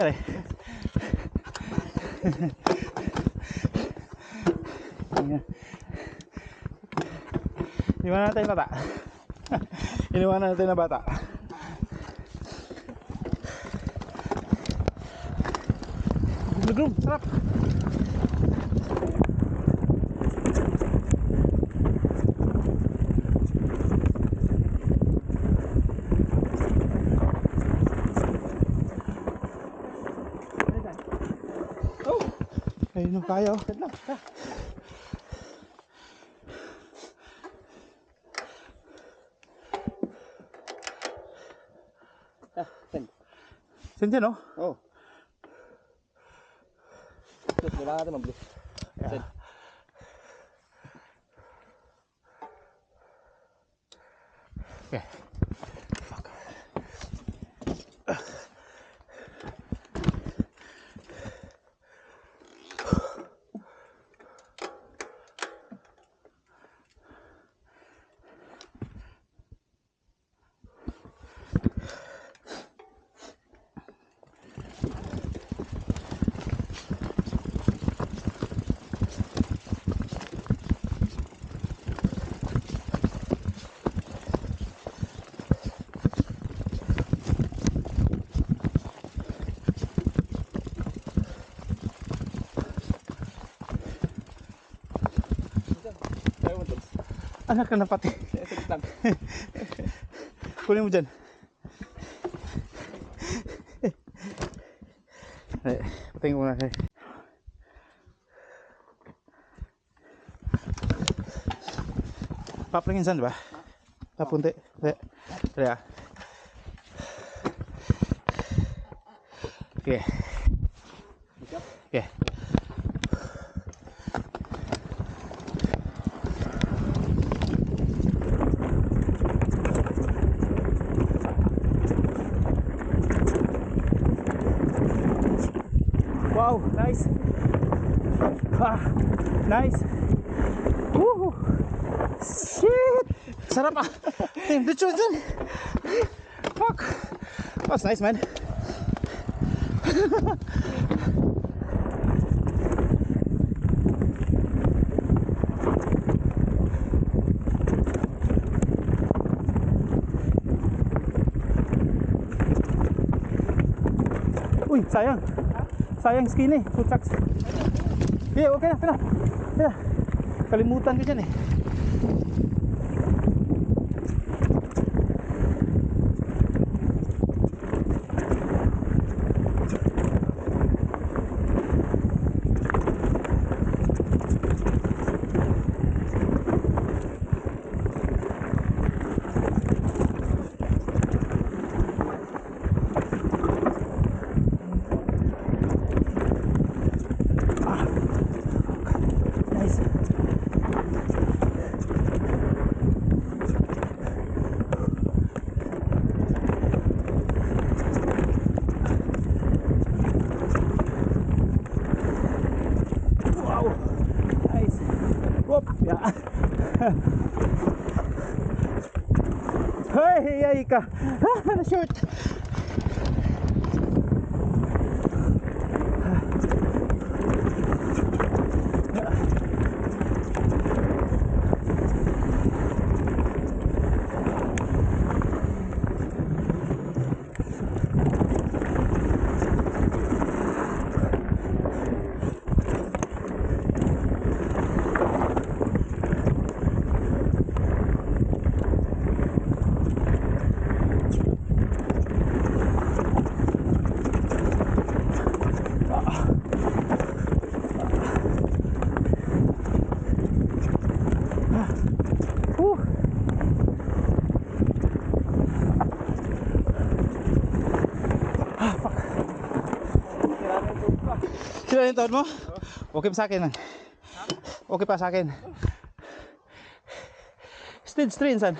nangyari? Iniwanan natin bata. Iniwanan natin na bata. Grum, sarap. Ayun ang kaya. Send yan, no? Oo. Kailangan natin mabilis. Send. Okay. Fuck. Anak ka na pati. Kunin mo dyan. Patingin mo na kayo. Papringin saan, diba? Papunti. Kaya. Okay. Okay. Wow, nice. Nice. Woo. Shit. Sarap ah. Damn, the chosen. Fuck. That's nice, man. Uy, sayang. Sayang skinny, food trucks. Yeah, okay na, pila. Kalimutan ko dyan eh. Hey, ay ka. Na-shoot. Sila yung taon mo? Okay pa sa akin man. Okay pa sa akin. Stage 3 insan.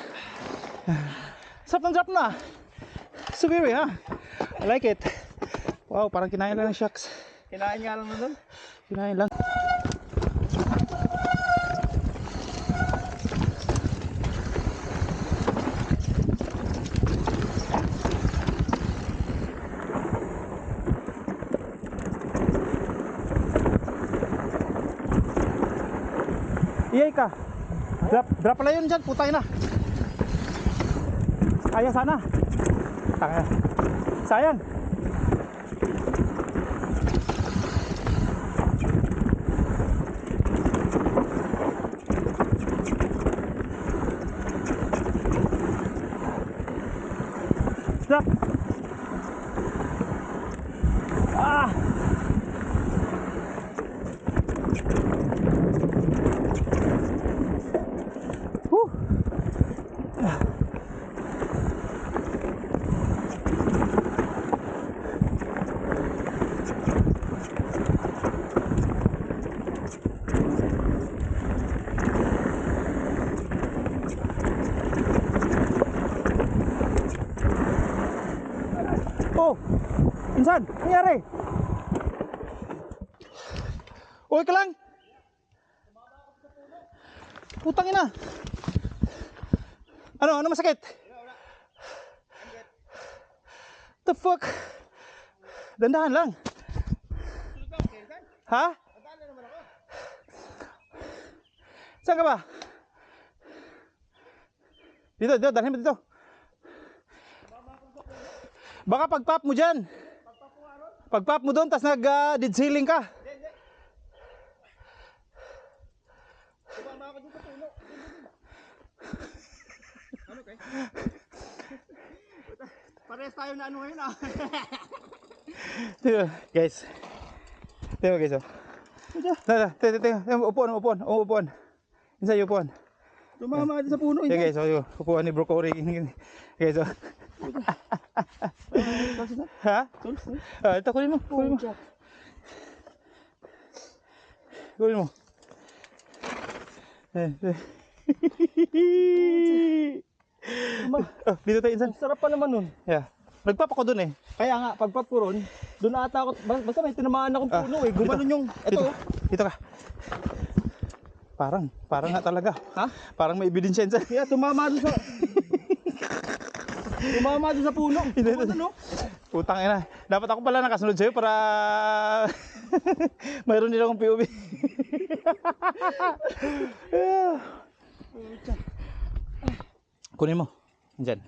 Sarap ng drop na. Subiri ha. I like it. Wow, parang kinain lang ng shucks. Kinain nga lang na doon. Kinain lang. Iyay ka. Drop pala yun dyan, putay na. Sayang sana. Sayang. Stop. Ah. Whew. Oh, insan, nangyari? Uy ka lang. Putang ina. Ano masakit? The fuck? Dandahan lang. Ha? Saan ka ba? Dito, dalhin mo dito. Baka pag-pop mo dyan. Pag-pop mo doon, tas nag-dead ceiling ka. Parehas tayo na ano ngayon ah. Guys. Tingnan guys oh. Tingnan, upuan. Insa yung upuan. Tumama din sa puno. Yeah, guys, oh, upuan ni Bro Cory. Guys oh. Ha? Ito kunin mo. Kunin mo. Dito tayo insan. Sarap pa naman nun. Yeah. Nagpap ako dun eh. Kaya nga, pagpap ko ron, doon ata ako, basta may tinamaan akong puno eh. Gumanon yung, eto. Dito ka. Parang nga talaga. Ha? Parang may ebidensya insan. Kaya tumama doon sa, puno. Ano? Putang ina. Dapat ako pala nakasunod sa'yo para mayroon din akong POV. Kunin mo. Diyan.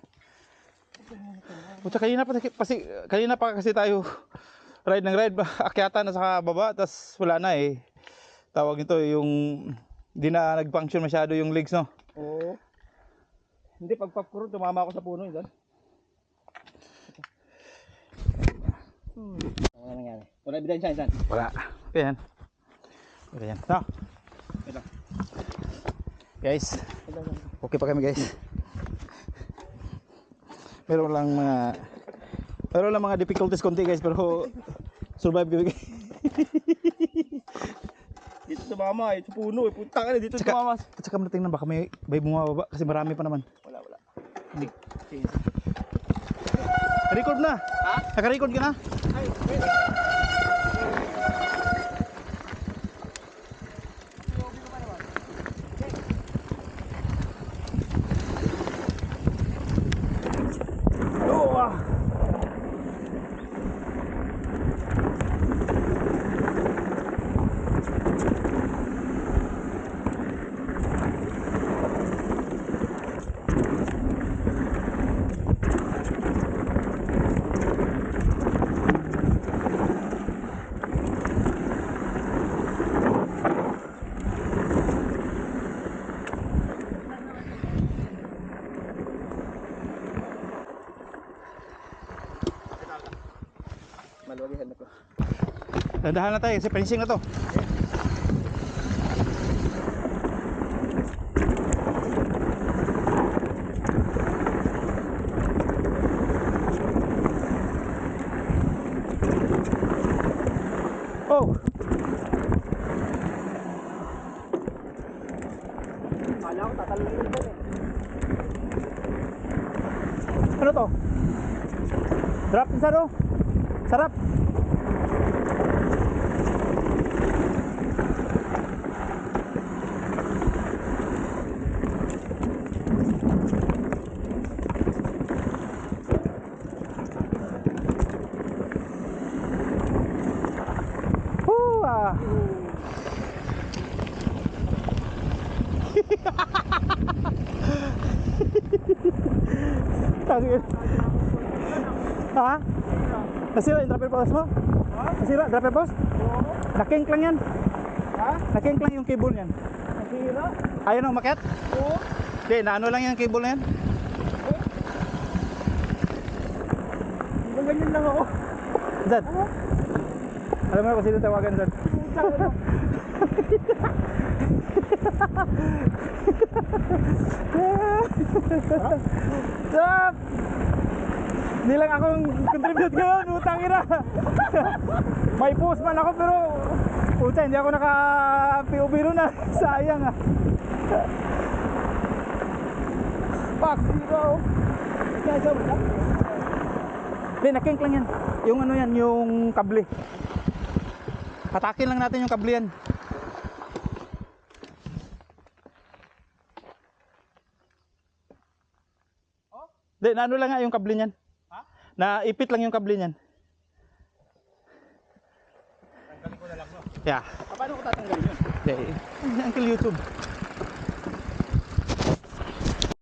Puta, kanina pa kasi tayo ride ba, akyatan na sa baba, tas wala na eh. Tawag nito yung hindi na nag-function masyado yung legs, no? Oo. Hindi, pagpap ko ron, tumama ako sa puno yun. Ano nangyari? Wala ebidensya insan? Wala. Ayan. No? Ito. Guys, okay pa kami guys. Meron lang mga difficulties konti guys, pero survive kami. Dito tumama eh, sa puno eh. Puntang na dito tumama. At saka tingnan baka may bumababa kasi marami pa naman. Wala. Hindi. Sige. Record na. Ha? Naka-record ka na? Ay, maluwagihan na ko. Dandahan na tayo kasi finishing na to. Oh! Kala ko tatalungin din eh. Ano to? Drop isa no? Sarap! Sige. Ha? Nasira yung dropper post mo? Nasira, dropper post? Oo. Nakink lang yan. Ha? Nakink lang yung cable niyan. Nasira? Ayaw na umakyat? Oo. Hindi, naano lang yung cable na yan. Ganyan lang ako. Zad. Alam mo na kung sino tawagan, Zad. Putang ina. Zad! Hindi lang akong contribute ngayon, utang ina. May post man ako pero puta, hindi ako naka-POV ron na. Sayang ah. Fuck, zero. Kaya mo na? Hindi, nakink lang yan. Yung ano yan, yung kable. Patakin lang natin yung kable yan. Hindi, naano lang nga yung kable niyan. Ha? Naipit lang yung kable niyan. Tanggalin ko na lang, no? Yeah. Paano ko tatanggalin yun? Hindi, Uncle YouTube.